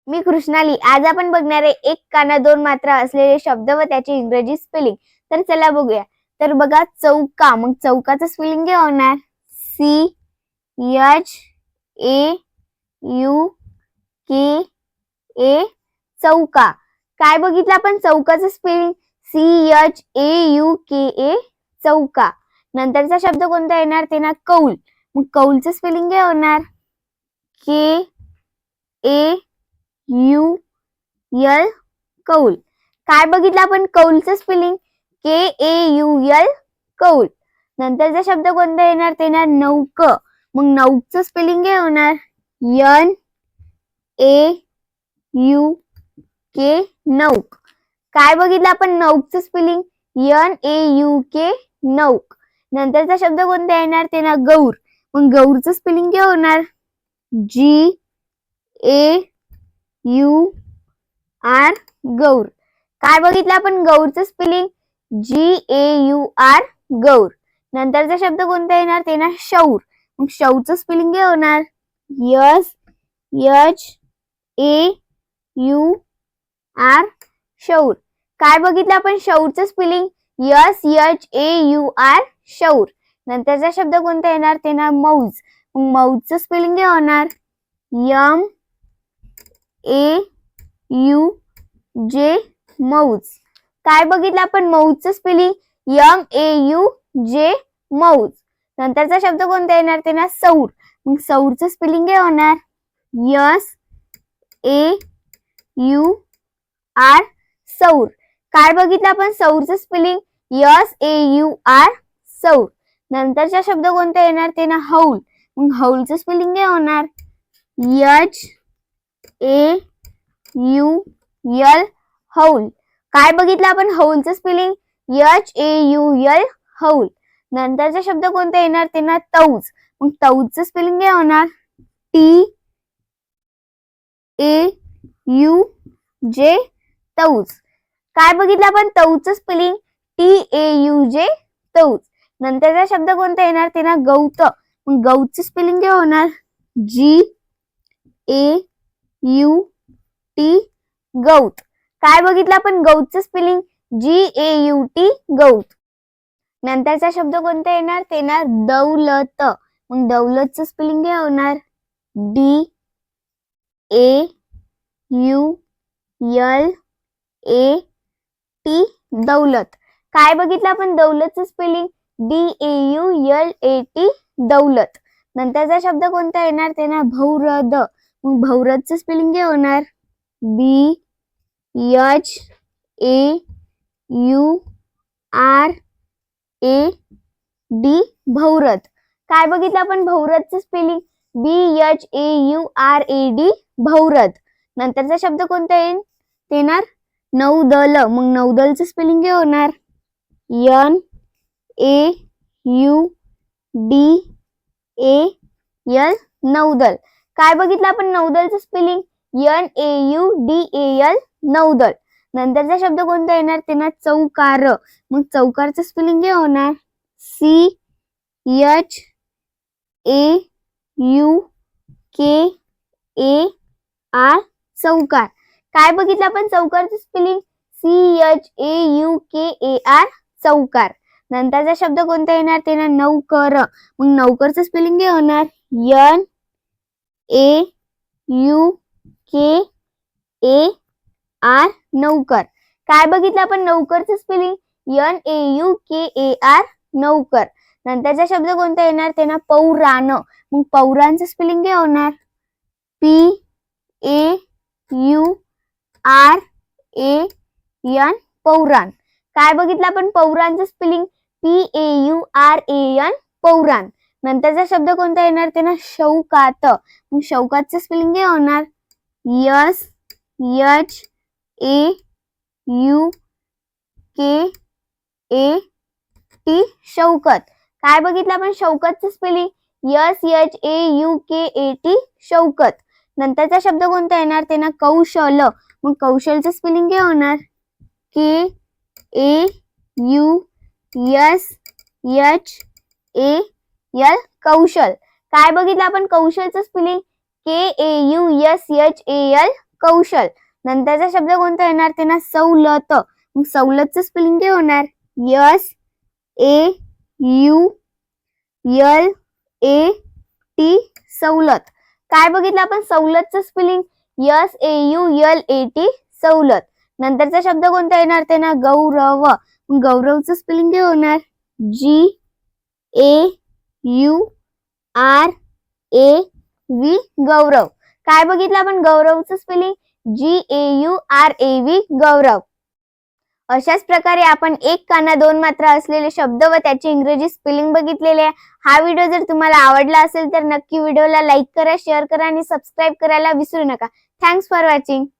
मी कृष्णाली. आज आपण बघणार आहे एक काना दोन मात्रा असलेले शब्द व त्याची इंग्रजी स्पेलिंग. तर चला बघूया. तर बघा चौका. मग चौकाचं स्पेलिंग काय होणार? CHAUKA. चौका. काय बघितलं आपण? चौकाचं स्पेलिंग CHAUKA. चौका. नंतरचा शब्द कोणता येणार? ते ना कौल. मग कौलचं स्पेलिंग काय होणार? KAUL. कौल. काय बघितलं आपण? कौलचं स्पेलिंग KAUL. कौल. नंतरचा शब्द कोणता येणार? ते ना नौक. मग नौकचं स्पेलिंग काय होणार? NAUK. नौक. काय बघितलं आपण? नौकचं स्पेलिंग NAUK. नौक. नंतरचा शब्द कोणता येणार? ते ना गौर. मग गौरचं स्पेलिंग काय होणार? GAUR. गौर. काय बघितलं आपण? गौरचं स्पेलिंग GAUR. गौर. नंतरचा शब्द कोणता येणार? ते ना शौर. मग शौचं स्पेलिंग काय होणार? SHAUR. शौर. काय बघितलं आपण? शौरचं स्पेलिंग SHAUR. शौर. नंतरचा शब्द कोणता येणार? ते ना मौज. मग मौजचं स्पेलिंग काय होणार? MAUJ. मौज. काय बघितलं आपण? मौजचं स्पेलिंग MAUJ. मौज. नंतरचा शब्द कोणता येणार? ते ना सौर. मग सौरचं स्पेलिंग काय होणार? SAUR. सौर. काय बघितलं आपण? सौरचं स्पेलिंग SAUR. सौर. नंतरचा शब्द कोणता येणार? ते ना हौल. मग हौलचं स्पेलिंग काय होणार? HAUL. हौल. काय बघितलं आपण? हौलचं स्पेलिंग HAUL. हौल. नंतरचा शब्द कोणता येणार? ते ना तौज. मग तौजचं स्पेलिंग काय होणार? TAUJ. तौज. काय बघितलं आपण? तौजचं स्पेलिंग TAUJ. तौज. नंतरचा शब्द कोणता येणार? ते ना गौत. मग गौतचं स्पेलिंग काय होणार? GAUT. गौत. काय बघितलं आपण? गौतचं स्पेलिंग GAUT. गौत. नंतरचा शब्द कोणता येणार? ते ना दौलत. मग दौलतचं स्पेलिंग काय होणार? DAULAT. दौलत. काय बघितलं आपण? दौलतचं स्पेलिंग DAULAT. दौलत. नंतरचा शब्द कोणता येणार? ते ना भौरद. मग भौरदचं स्पेलिंग काय होणार? BHAURAD. भौरद. काय बघितलं आपण? भौरदचं स्पेलिंग BHAURAD. भौरद. नंतरचा शब्द कोणता येणार? नौदल. मग नौदलचं स्पेलिंग काय होणार? NAUDAL. नौदल. काय बघितलं आपण? नौदलचं स्पेलिंग NAUDAL. नौदल. नंतरचा शब्द कोणता येणार? ते ना चौकार. मग चौकारचं स्पेलिंग काय होणार? CHAUKAR. चौकार. काय बघितलं आपण? चौकारचं स्पेलिंग CHAUKAR. चौकार. नंतरचा शब्द कोणता येणार? ते ना नौकर. मग नौकरचं स्पेलिंग काय होणार? NAUKAR. नौकर. काय बघितलं आपण? नौकरचं स्पेलिंग NAUKAR. नौकर. नंतरचा शब्द कोणता येणार? ते ना पौराण. मग पौराणचं स्पेलिंग काय होणार? PAURAN. पौराण. काय बघितलं आपण? पौराणचं स्पेलिंग PAURAN. पौराण. नंतरचा शब्द कोणता येणार? ते ना शौकात. मग शौकातचं स्पेलिंग काय होणार? SHAUKAT. शौकत. काय बघितलं आपण? शौकतचं स्पेलिंग SHAUKAT. शौकत. नंतरचा शब्द कोणता येणार? ते ना कौशल. मग कौशलचं स्पेलिंग काय होणार? KAUSHAL. कौशल. काय बघितलं आपण? कौशलचं स्पेलिंग KAUSHAL. कौशल. नंतरचा शब्द कोणता येणार ते ना सवलत. मग सवलतचं स्पेलिंग काय होणार SAULAT सवलत. काय बघितलं आपण सवलतचं स्पेलिंग SAULAT सवलत. नंतरचा शब्द कोणता येणार ते ना गौरव. गौरवचं स्पेलिंग काय होणार GAURAV गौरव. काय बघितलं आपण गौरवचं स्पेलिंग GAURAV गौरव. अशाच प्रकारे आपण एक काना दोन मात्रा असलेले शब्द व त्याची इंग्रजी स्पेलिंग बघितलेले आहे. हा व्हिडिओ जर तुम्हाला आवडला असेल तर नक्की व्हिडिओला लाईक करा, शेअर करा आणि सबस्क्राईब करायला विसरू नका. Thanks for watching.